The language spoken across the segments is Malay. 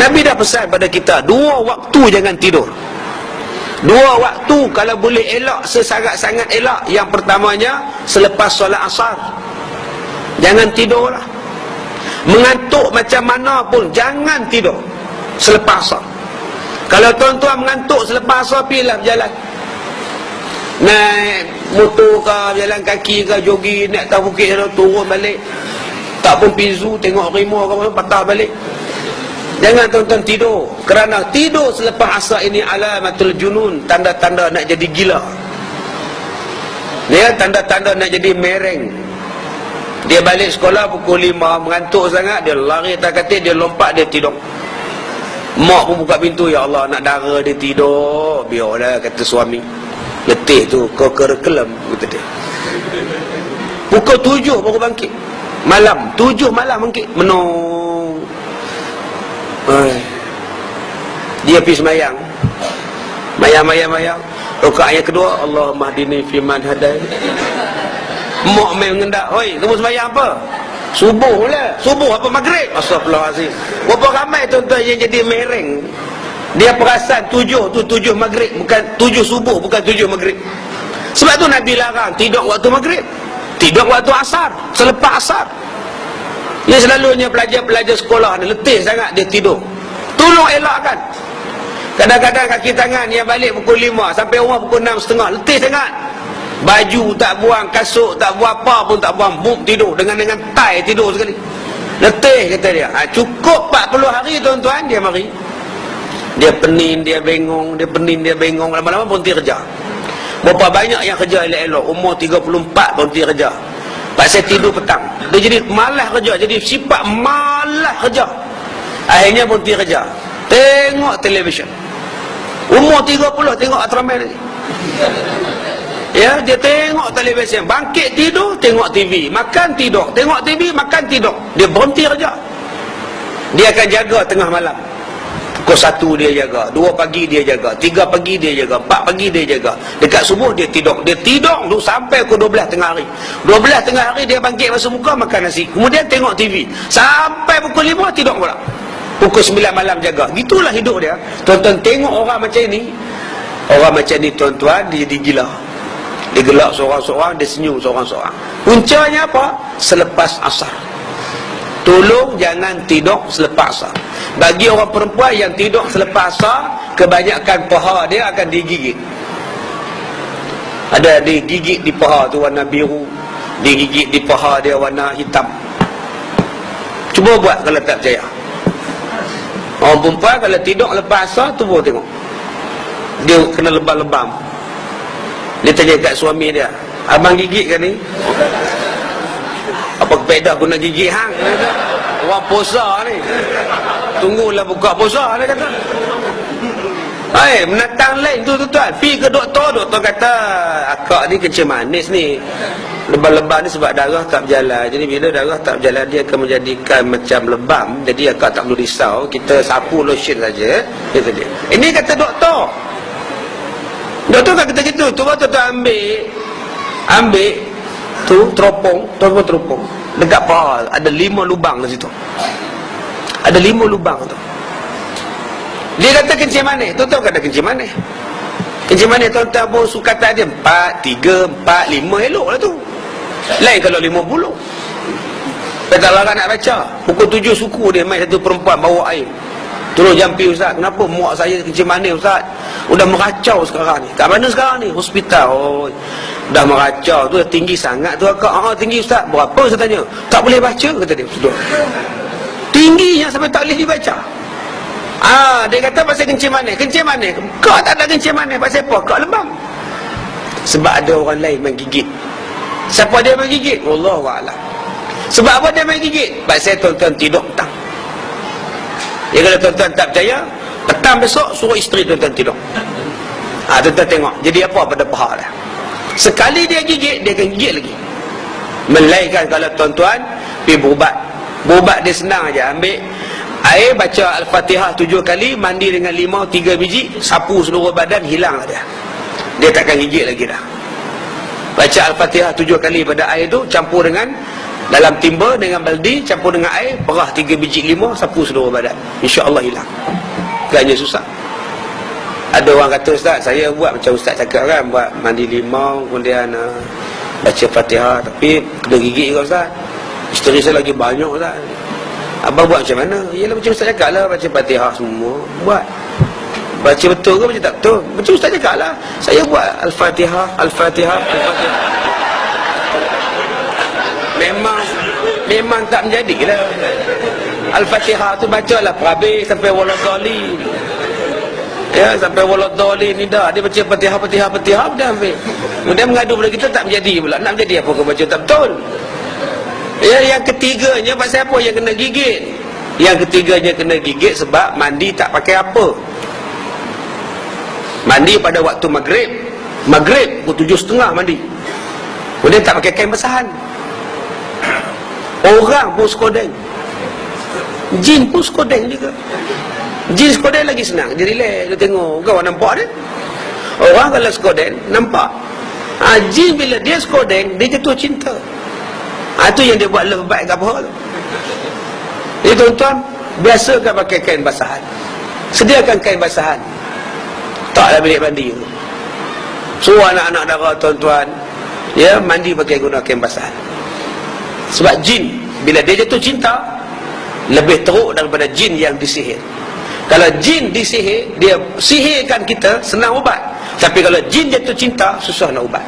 Nabi dah pesan pada kita, 2 waktu jangan tidur. 2 waktu kalau boleh elak, sesangat-sangat elak. Yang pertamanya selepas solat asar. Jangan tidurlah. Mengantuk macam mana pun jangan tidur selepas asar. Kalau tuan-tuan mengantuk selepas asar, pergilah berjalan, naik motor ke, jalan kaki ke, jogging, naik atas bukit, turun balik. Tak pun pizu, tengok rimau ke, patah balik. Jangan tuan-tuan tidur. Kerana tidur selepas asar ini alamatul junun, tanda-tanda nak jadi gila. Dia tanda-tanda nak jadi mereng. Dia balik sekolah pukul 5, mengantuk sangat, dia lari atas katil, dia lompat, dia tidur. Mak pun buka pintu, ya Allah, nak dara dia tidur. Biarlah, kata suami. Letih tu, kau kerekelam, kata dia. Pukul 7 baru bangkit. Malam, 7 malam bangkit. Menung. Dia pergi semayang. Mayang. Rakaat yang kedua, Allahumma hdini fiman hadai. Mak main mengendak. Hoi, kamu semayang apa? Subuh lah. Subuh apa maghrib? Astagfirullahaladzim. Berapa ramai tuan-tuan yang jadi mereng. Dia perasan 7 tu 7 maghrib, bukan 7 subuh, bukan 7 maghrib. Sebab tu Nabi larang tidur waktu maghrib, tidur waktu asar, selepas asar. Dia selalunya pelajar-pelajar sekolah ni letih sangat, dia tidur. Tolong elakkan. Kadang-kadang kaki tangan yang balik pukul 5 sampai rumah pukul 6.30, letih sangat. Baju tak buang, kasut tak buang, apa pun tak buang, buk tidur dengan tai tidur sekali. Letih kata dia. Cukup 40 hari tuan-tuan, dia mari. Dia pening, dia bengong, lama-lama berhenti kerja. Berapa banyak yang kerja elok-elok, umur 34 berhenti kerja. Pasal tidur petang. Dia jadi malas kerja, jadi sifat malas kerja. Akhirnya berhenti kerja. Tengok televisyen. Umur 30 tengok Ultraman lagi. Ya, dia tengok televisyen, bangkit tidur, tengok TV, makan tidur, tengok TV, makan tidur. Dia berhenti kerja. Dia akan jaga tengah malam. Pukul 1 dia jaga, 2 pagi dia jaga, 3 pagi dia jaga, 4 pagi dia jaga. Dekat subuh dia tidur. Dia tidur tu sampai pukul 12 tengah hari. 12 tengah hari dia bangkit basuh muka, makan nasi. Kemudian tengok TV. Sampai pukul 5 tidur pula. Pukul 9 malam jaga. Gitulah hidup dia. Tuan-tuan tengok orang macam ni. Orang macam ni tuan-tuan, dia jadi gila. Dia gelak seorang-seorang, dia senyum seorang-seorang. Puncanya apa? Selepas asar. Tolong jangan tidur selepas asar. Bagi orang perempuan yang tidur selepas asar, kebanyakan paha dia akan digigit. Ada digigit di paha tu warna biru, digigit di paha dia warna hitam. Cuba buat kalau tak percaya. Orang perempuan kalau tidur lepas asar, tu pun tengok dia kena lebam-lebam. Dia tanya kat suami dia, abang gigit kan ni? Apa kepedak guna gigit hang? Orang puasa ni, tunggulah buka puasa, dia kata. Hai, menatang lain tu tuan, pergi ke doktor. Doktor kata akak ni kencing manis ni, lebam-lebam ni sebab darah tak berjalan. Jadi bila darah tak berjalan, dia akan menjadikan macam lebam. Jadi akak tak perlu risau, kita sapu lotion saja, kata dia. Ini kata doktor. Doktor tak kata gitu. Tu tuan ambil tu teropong dekat paha ada 5 lubang di situ. Ada 5 lubang tu. Dia kata kencing manis. Tuan-tuan kata kencing manis. Kencing manis tuan-tuan pun suka tak dia 4, 3, 4, 5 elok lah tu. Lain kalau 50. Kata larang nak baca. Pukul 7 suku dia main satu perempuan bawa air. Tolong jampi ustaz, kenapa muak saya kencing manis ustaz? Udah meracau sekarang ni. Kat mana sekarang ni? Hospital. Oh, dah meracau tu, dah tinggi sangat tu akak. Tinggi ustaz. Berapa saya tanya? Tak boleh baca, kata dia. Sudah. Tingginya sampai tak boleh dibaca. Dia kata pasal kencing manis. Kencing manis. Kau tak ada kencing manis. Pasal apa? Kau lebam. Sebab ada orang lain main gigit. Siapa dia main gigit? Wallahualam. Sebab apa dia main gigit? Pasal tuan-tuan tidur petang. Ya, kalau tuan-tuan tak percaya, petang besok suruh isteri tuan-tuan tidur. Tuan-tuan tengok jadi apa pada paha dia. Sekali dia gigit, dia akan gigit lagi. Melainkan kalau tuan-tuan pergi berubat. Berubat dia senang aja. Ambil air, baca Al-Fatihah 7 kali, mandi dengan limau 3 biji, sapu seluruh badan, hilang dia. Dia takkan gigit lagi dah. Baca Al-Fatihah 7 kali pada air tu, campur dengan Dalam timba dengan baldi, campur dengan air, perah 3 biji 5, sapu seluruh badan. InsyaAllah hilang. Bukannya susah. Ada orang kata, Ustaz, saya buat macam Ustaz cakap kan, buat mandi limau, kemudian baca Fatihah, tapi kena gigit juga Ustaz. Isteri saya lagi banyak Ustaz. Abang buat macam mana? Yalah macam Ustaz cakap lah, baca Fatihah semua. Buat. Baca betul ke baca tak betul? Macam Ustaz cakap lah. Saya buat Al-Fatihah, Al-Fatihah, Al-Fatihah. Memang tak menjadilah. Al-Fatihah tu bacalah habis sampai waladhdallin. Ya, sampai waladhdallin ni dah. Dia baca Fatihah dah habis. Kemudian mengadu pada kita tak menjadi pula. Nak menjadi apa kau baca tak betul? Ya, yang ketiganya pasal apa yang kena gigit? Yang ketiganya kena gigit sebab mandi tak pakai apa. Mandi pada waktu Maghrib pukul 7.30 mandi. Kemudian tak pakai kain basahan. Orang pun skodeng. Jin pun skodeng juga. Jin skodeng lagi senang. Dia relax, dia tengok. Kau nampak dia? Orang kalau skodeng, nampak. Jin bila dia skodeng, dia jatuh cinta. Itu yang dia buat love bite ke apa tu. Jadi tuan-tuan, biasakan pakai kain basahan. Sediakan kain basahan. Taklah bilik mandi tu. Suruh anak-anak dara tuan-tuan, ya, mandi pakai guna kain basahan. Sebab jin, bila dia jatuh cinta, lebih teruk daripada jin yang disihir. Kalau jin disihir, dia sihirkan kita, senang ubat. Tapi kalau jin jatuh cinta, susah nak ubat.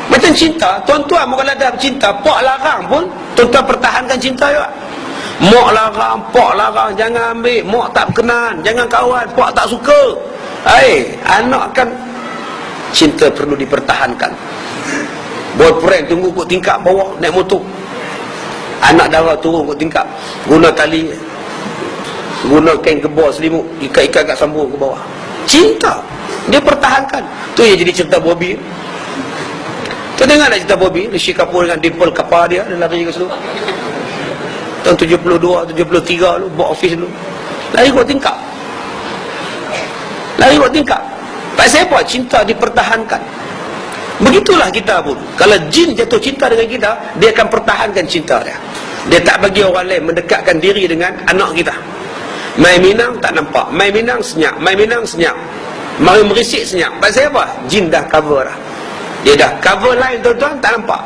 Macam cinta, tuan-tuan kalau dah cinta, pok larang pun, tuan-tuan pertahankan cinta juga. Mok larang, pok larang, jangan ambil, mok tak berkenan, jangan kawan, pok tak suka. Anak kan cinta perlu dipertahankan. Boyfriend tunggu kot tingkap bawah naik motor, anak dara turun kot tingkap, guna tali, guna kain kebor selimut, ikat-ikat kat sambung ke bawah. Cinta dia pertahankan. Tu yang jadi cerita Bobby. Tu dengar nak cerita Bobby, Rishi Kapoor dengan Dimple Kapar dia lari ke situ tahun 72, 73 lu, buat office dulu, lari kot tingkap, pasal apa? Cinta dipertahankan. Begitulah kita pun. Kalau jin jatuh cinta dengan kita, dia akan pertahankan cinta dia. Dia tak bagi orang lain mendekatkan diri dengan anak kita. Mai Minang tak nampak, Mai Minang senyap, Mai Minang senyap, mari merisik senyap. Pasal apa? Jin dah cover dah. Dia dah cover line tuan-tuan, tak nampak.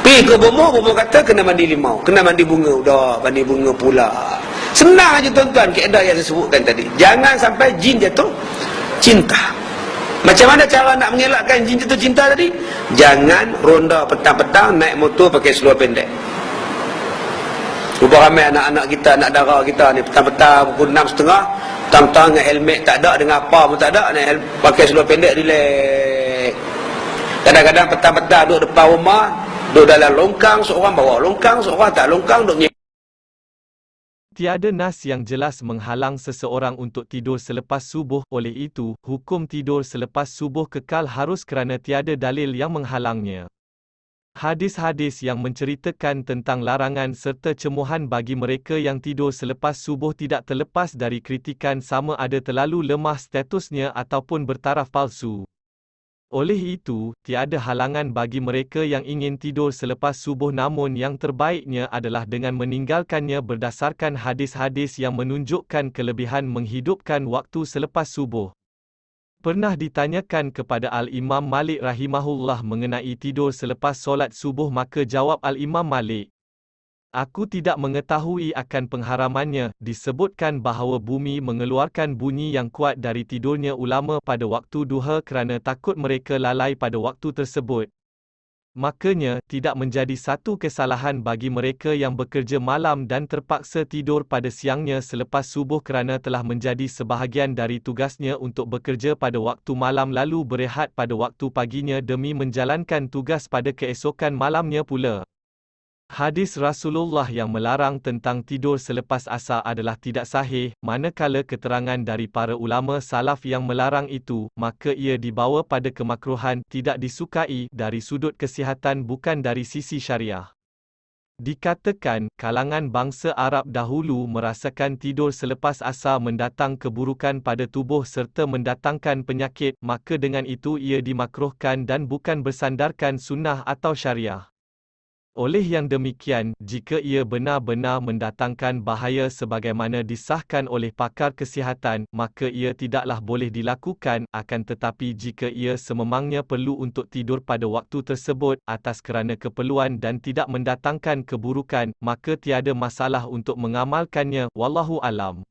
Pergi ke bomoh kata kena mandi limau, kena mandi bunga. Dah mandi bunga pula. Senang aja tuan-tuan kaedah yang saya sebutkan tadi. Jangan sampai jin jatuh cinta. Macam mana cara nak mengelakkan jin jatuh cinta tadi? Jangan ronda petang-petang naik motor pakai seluar pendek. Berapa ramai anak-anak kita, anak dara kita ni, petang-petang pukul 6.30, petang-petang dengan helmet tak ada, dengan apa pun tak ada, pakai seluar pendek, relax. Kadang-kadang petang-petang duduk depan rumah, duduk dalam longkang, seorang bawa longkang, seorang tak longkang, duduk Tiada nas yang jelas menghalang seseorang untuk tidur selepas subuh, oleh itu, hukum tidur selepas subuh kekal harus kerana tiada dalil yang menghalangnya. Hadis-hadis yang menceritakan tentang larangan serta cemuhan bagi mereka yang tidur selepas subuh tidak terlepas dari kritikan sama ada terlalu lemah statusnya ataupun bertaraf palsu. Oleh itu, tiada halangan bagi mereka yang ingin tidur selepas subuh, namun yang terbaiknya adalah dengan meninggalkannya berdasarkan hadis-hadis yang menunjukkan kelebihan menghidupkan waktu selepas subuh. Pernah ditanyakan kepada Al-Imam Malik rahimahullah mengenai tidur selepas solat subuh, maka jawab Al-Imam Malik, "Aku tidak mengetahui akan pengharamannya." Disebutkan bahawa bumi mengeluarkan bunyi yang kuat dari tidurnya ulama pada waktu duha kerana takut mereka lalai pada waktu tersebut. Makanya, tidak menjadi satu kesalahan bagi mereka yang bekerja malam dan terpaksa tidur pada siangnya selepas subuh kerana telah menjadi sebahagian dari tugasnya untuk bekerja pada waktu malam lalu berehat pada waktu paginya demi menjalankan tugas pada keesokan malamnya pula. Hadis Rasulullah yang melarang tentang tidur selepas asar adalah tidak sahih, manakala keterangan dari para ulama salaf yang melarang itu, maka ia dibawa pada kemakruhan, tidak disukai dari sudut kesihatan bukan dari sisi syariah. Dikatakan, kalangan bangsa Arab dahulu merasakan tidur selepas asar mendatang keburukan pada tubuh serta mendatangkan penyakit, maka dengan itu ia dimakruhkan dan bukan bersandarkan sunnah atau syariah. Oleh yang demikian, jika ia benar-benar mendatangkan bahaya sebagaimana disahkan oleh pakar kesihatan, maka ia tidaklah boleh dilakukan, akan tetapi jika ia sememangnya perlu untuk tidur pada waktu tersebut, atas kerana keperluan dan tidak mendatangkan keburukan, maka tiada masalah untuk mengamalkannya, wallahu alam.